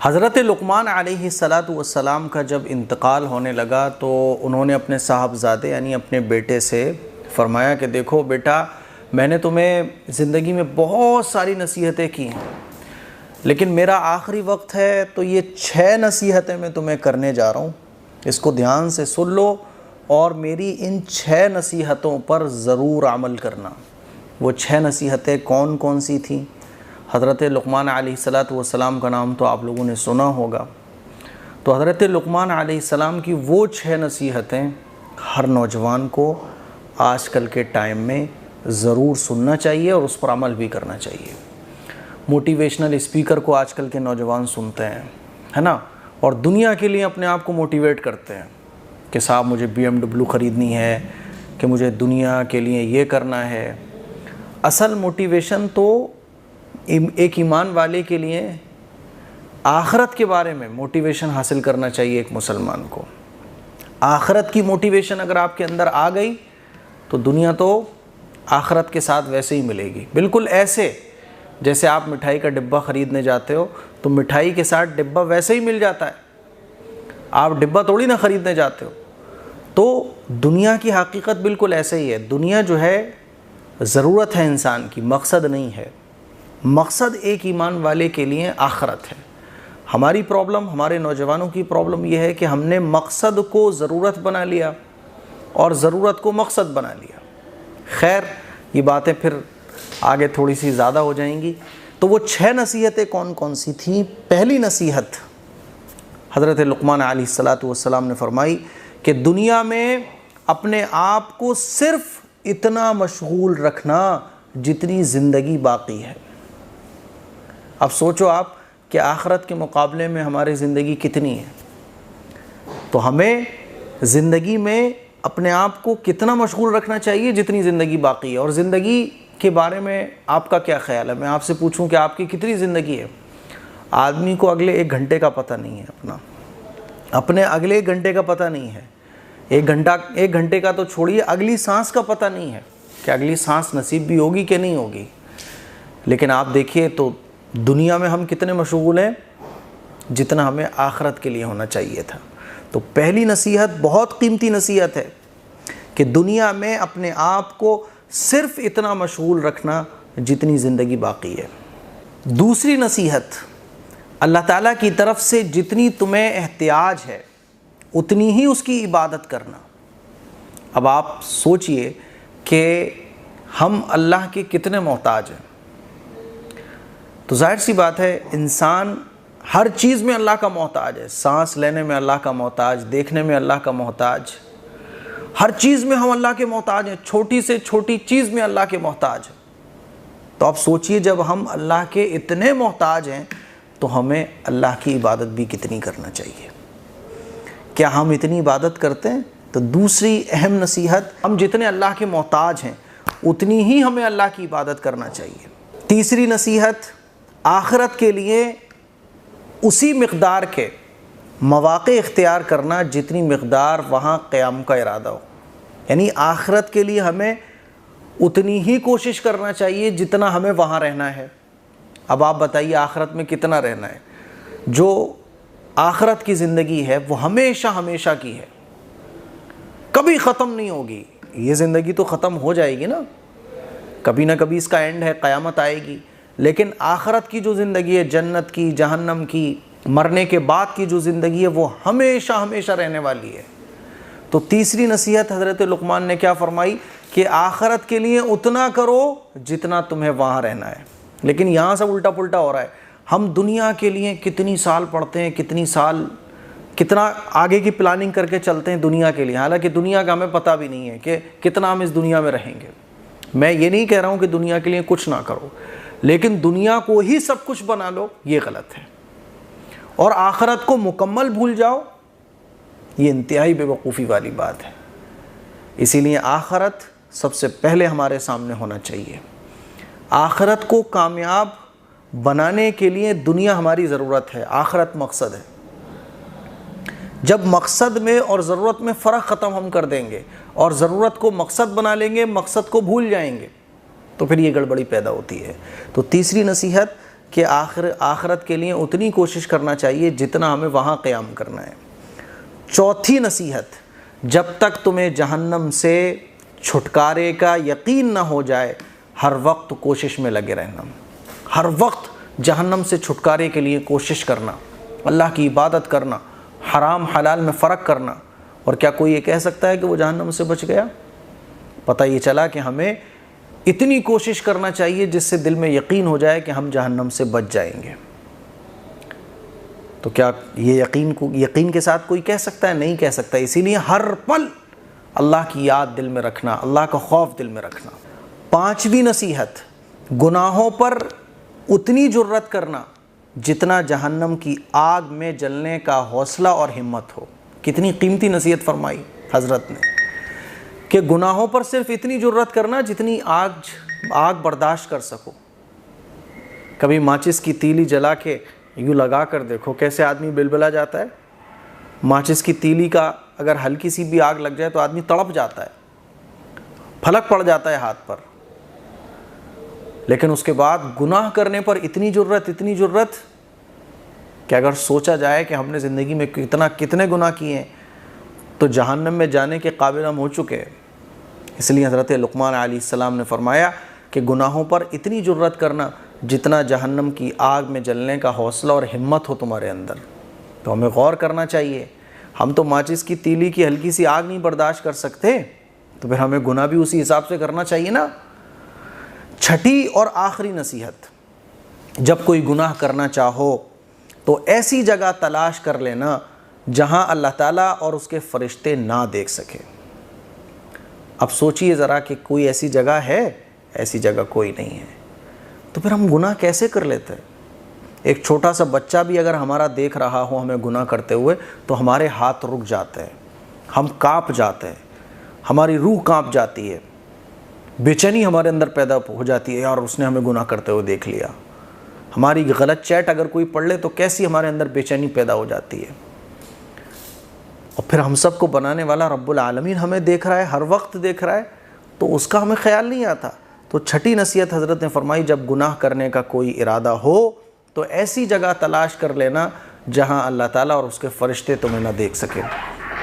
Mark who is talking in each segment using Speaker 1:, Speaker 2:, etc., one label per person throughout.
Speaker 1: حضرت لقمان علیہ السلام کا جب انتقال ہونے لگا تو انہوں نے اپنے صاحبزادے یعنی اپنے بیٹے سے فرمایا کہ دیکھو بیٹا، میں نے تمہیں زندگی میں بہت ساری نصیحتیں کی ہیں، لیکن میرا آخری وقت ہے تو یہ 6 نصیحتیں میں تمہیں کرنے جا رہا ہوں، اس کو دھیان سے سن لو اور میری ان 6 نصیحتوں پر ضرور عمل کرنا۔ وہ 6 نصیحتیں کون کون سی تھیں؟ حضرت لقمان علیہ السلام کا نام تو آپ لوگوں نے سنا ہوگا۔ تو حضرت لقمان علیہ السلام کی وہ 6 نصیحتیں ہر نوجوان کو آج کل کے ٹائم میں ضرور سننا چاہیے اور اس پر عمل بھی کرنا چاہیے۔ موٹیویشنل اسپیکر کو آج کل کے نوجوان سنتے ہیں، ہے نا، اور دنیا کے لیے اپنے آپ کو موٹیویٹ کرتے ہیں کہ صاحب مجھے BMW خریدنی ہے، کہ مجھے دنیا کے لیے یہ کرنا ہے۔ اصل موٹیویشن تو ایک ایمان والے کے لیے آخرت کے بارے میں موٹیویشن حاصل کرنا چاہیے ایک مسلمان کو۔ آخرت کی موٹیویشن اگر آپ کے اندر آ گئی تو دنیا تو آخرت کے ساتھ ویسے ہی ملے گی، بالکل ایسے جیسے آپ مٹھائی کا ڈبہ خریدنے جاتے ہو تو مٹھائی کے ساتھ ڈبہ ویسے ہی مل جاتا ہے، آپ ڈبہ تھوڑی نہ خریدنے جاتے ہو۔ تو دنیا کی حقیقت بالکل ایسے ہی ہے۔ دنیا جو ہے ضرورت ہے انسان کی، مقصد نہیں ہے۔ مقصد ایک ایمان والے کے لیے آخرت ہے۔ ہماری پرابلم، ہمارے نوجوانوں کی پرابلم یہ ہے کہ ہم نے مقصد کو ضرورت بنا لیا اور ضرورت کو مقصد بنا لیا۔ خیر، یہ باتیں پھر آگے تھوڑی سی زیادہ ہو جائیں گی۔ تو وہ 6 نصیحتیں کون کون سی تھیں؟ پہلی نصیحت حضرت لقمان علیہ السلام نے فرمائی کہ دنیا میں اپنے آپ کو صرف اتنا مشغول رکھنا جتنی زندگی باقی ہے۔ اب سوچو آپ کہ آخرت کے مقابلے میں ہماری زندگی کتنی ہے، تو ہمیں زندگی میں اپنے آپ کو کتنا مشغول رکھنا چاہیے جتنی زندگی باقی ہے۔ اور زندگی کے بارے میں آپ کا کیا خیال ہے؟ میں آپ سے پوچھوں کہ آپ کی کتنی زندگی ہے؟ آدمی کو اگلے 1 گھنٹے کا پتہ نہیں ہے، اپنے اگلے 1 گھنٹے کا پتہ نہیں ہے۔ 1 گھنٹے کا تو چھوڑیے، اگلی سانس کا پتہ نہیں ہے کہ اگلی سانس نصیب بھی ہوگی کہ نہیں ہوگی۔ لیکن آپ دیکھیے تو دنیا میں ہم کتنے مشغول ہیں جتنا ہمیں آخرت کے لیے ہونا چاہیے تھا۔ تو پہلی نصیحت بہت قیمتی نصیحت ہے کہ دنیا میں اپنے آپ کو صرف اتنا مشغول رکھنا جتنی زندگی باقی ہے۔ دوسری نصیحت، اللہ تعالیٰ کی طرف سے جتنی تمہیں احتیاج ہے اتنی ہی اس کی عبادت کرنا۔ اب آپ سوچئے کہ ہم اللہ کے کتنے محتاج ہیں۔ تو ظاہر سی بات ہے انسان ہر چیز میں اللہ کا محتاج ہے، سانس لینے میں اللہ کا محتاج، دیکھنے میں اللہ کا محتاج، ہر چیز میں ہم اللہ کے محتاج ہیں، چھوٹی سے چھوٹی چیز میں اللہ کے محتاج ہیں۔ تو آپ سوچئے جب ہم اللہ کے اتنے محتاج ہیں تو ہمیں اللہ کی عبادت بھی کتنی کرنا چاہیے؟ کیا ہم اتنی عبادت کرتے ہیں؟ تو دوسری اہم نصیحت، ہم جتنے اللہ کے محتاج ہیں اتنی ہی ہمیں اللہ کی عبادت کرنا چاہیے۔ تیسری نصیحت، آخرت کے لیے اسی مقدار کے مواقع اختیار کرنا جتنی مقدار وہاں قیام کا ارادہ ہو۔ یعنی آخرت کے لیے ہمیں اتنی ہی کوشش کرنا چاہیے جتنا ہمیں وہاں رہنا ہے۔ اب آپ بتائیے آخرت میں کتنا رہنا ہے؟ جو آخرت کی زندگی ہے وہ ہمیشہ ہمیشہ کی ہے، کبھی ختم نہیں ہوگی۔ یہ زندگی تو ختم ہو جائے گی نا، کبھی نہ کبھی اس کا اینڈ ہے، قیامت آئے گی۔ لیکن آخرت کی جو زندگی ہے، جنت کی، جہنم کی، مرنے کے بعد کی جو زندگی ہے وہ ہمیشہ ہمیشہ رہنے والی ہے۔ تو تیسری نصیحت حضرت لقمان نے کیا فرمائی کہ آخرت کے لیے اتنا کرو جتنا تمہیں وہاں رہنا ہے۔ لیکن یہاں سب الٹا پلٹا ہو رہا ہے۔ ہم دنیا کے لیے کتنی سال پڑھتے ہیں، کتنا آگے کی پلاننگ کر کے چلتے ہیں دنیا کے لیے، حالانکہ دنیا کا ہمیں پتہ بھی نہیں ہے کہ کتنا ہم اس دنیا میں رہیں گے۔ میں یہ نہیں کہہ رہا ہوں کہ دنیا کے لیے کچھ نہ کرو، لیکن دنیا کو ہی سب کچھ بنا لو، یہ غلط ہے۔ اور آخرت کو مکمل بھول جاؤ، یہ انتہائی بے وقوفی والی بات ہے۔ اسی لیے آخرت سب سے پہلے ہمارے سامنے ہونا چاہیے۔ آخرت کو کامیاب بنانے کے لیے دنیا ہماری ضرورت ہے، آخرت مقصد ہے۔ جب مقصد میں اور ضرورت میں فرق ختم ہم کر دیں گے اور ضرورت کو مقصد بنا لیں گے، مقصد کو بھول جائیں گے، تو پھر یہ گڑبڑی پیدا ہوتی ہے۔ تو تیسری نصیحت کہ آخرت کے لیے اتنی کوشش کرنا چاہیے جتنا ہمیں وہاں قیام کرنا ہے۔ چوتھی نصیحت، جب تک تمہیں جہنم سے چھٹکارے کا یقین نہ ہو جائے ہر وقت کوشش میں لگے رہنا، ہر وقت جہنم سے چھٹکارے کے لیے کوشش کرنا، اللہ کی عبادت کرنا، حرام حلال میں فرق کرنا۔ اور کیا کوئی یہ کہہ سکتا ہے کہ وہ جہنم سے بچ گیا؟ پتہ یہ چلا کہ ہمیں اتنی کوشش کرنا چاہیے جس سے دل میں یقین ہو جائے کہ ہم جہنم سے بچ جائیں گے۔ تو کیا یہ یقین کے ساتھ کوئی کہہ سکتا ہے؟ نہیں کہہ سکتا۔ اسی لیے ہر پل اللہ کی یاد دل میں رکھنا، اللہ کا خوف دل میں رکھنا۔ پانچویں نصیحت، گناہوں پر اتنی جرأت کرنا جتنا جہنم کی آگ میں جلنے کا حوصلہ اور ہمت ہو۔ کتنی قیمتی نصیحت فرمائی حضرت نے کہ گناہوں پر صرف اتنی جرأت کرنا جتنی آگ برداشت کر سکو۔ کبھی ماچس کی تیلی جلا کے یوں لگا کر دیکھو کیسے آدمی بلبلا جاتا ہے۔ ماچس کی تیلی کا اگر ہلکی سی بھی آگ لگ جائے تو آدمی تڑپ جاتا ہے، پھلک پڑ جاتا ہے ہاتھ پر۔ لیکن اس کے بعد گناہ کرنے پر اتنی جرأت کہ اگر سوچا جائے کہ ہم نے زندگی میں کتنے گناہ کیے ہیں تو جہنم میں جانے کے قابل ہم ہو چکے ہیں۔ اس لیے حضرت لقمان علیہ السلام نے فرمایا کہ گناہوں پر اتنی جرأت کرنا جتنا جہنم کی آگ میں جلنے کا حوصلہ اور ہمت ہو تمہارے اندر۔ تو ہمیں غور کرنا چاہیے، ہم تو ماچس کی تیلی کی ہلکی سی آگ نہیں برداشت کر سکتے، تو پھر ہمیں گناہ بھی اسی حساب سے کرنا چاہیے نا۔ چھٹی اور آخری نصیحت، جب کوئی گناہ کرنا چاہو تو ایسی جگہ تلاش کر لینا جہاں اللہ تعالیٰ اور اس کے فرشتے نہ دیکھ سکے۔ اب سوچئے ذرا کہ کوئی ایسی جگہ ہے؟ ایسی جگہ کوئی نہیں ہے، تو پھر ہم گناہ کیسے کر لیتے ہیں؟ ایک چھوٹا سا بچہ بھی اگر ہمارا دیکھ رہا ہو ہمیں گناہ کرتے ہوئے تو ہمارے ہاتھ رک جاتے ہیں، ہم کانپ جاتے ہیں، ہماری روح کانپ جاتی ہے، بے چینی ہمارے اندر پیدا ہو جاتی ہے، یار اس نے ہمیں گناہ کرتے ہوئے دیکھ لیا۔ ہماری غلط چیٹ اگر کوئی پڑھ لے تو کیسی ہمارے اندر بے چینی پیدا ہو جاتی ہے۔ اور پھر ہم سب کو بنانے والا رب العالمین ہمیں دیکھ رہا ہے، ہر وقت دیکھ رہا ہے، تو اس کا ہمیں خیال نہیں آتا۔ تو چھٹی نصیحت حضرت نے فرمائی، جب گناہ کرنے کا کوئی ارادہ ہو تو ایسی جگہ تلاش کر لینا جہاں اللہ تعالیٰ اور اس کے فرشتے تمہیں نہ دیکھ سکیں۔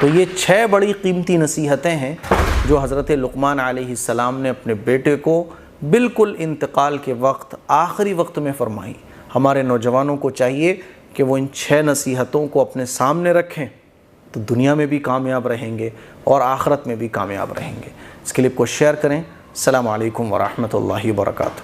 Speaker 1: تو یہ 6 بڑی قیمتی نصیحتیں ہیں جو حضرت لقمان علیہ السلام نے اپنے بیٹے کو بالکل انتقال کے وقت، آخری وقت میں فرمائی۔ ہمارے نوجوانوں کو چاہیے کہ وہ ان 6 نصیحتوں کو اپنے سامنے رکھیں، تو دنیا میں بھی کامیاب رہیں گے اور آخرت میں بھی کامیاب رہیں گے۔ اس کلپ کو شیئر کریں۔ السلام علیکم ورحمۃ اللہ وبرکاتہ۔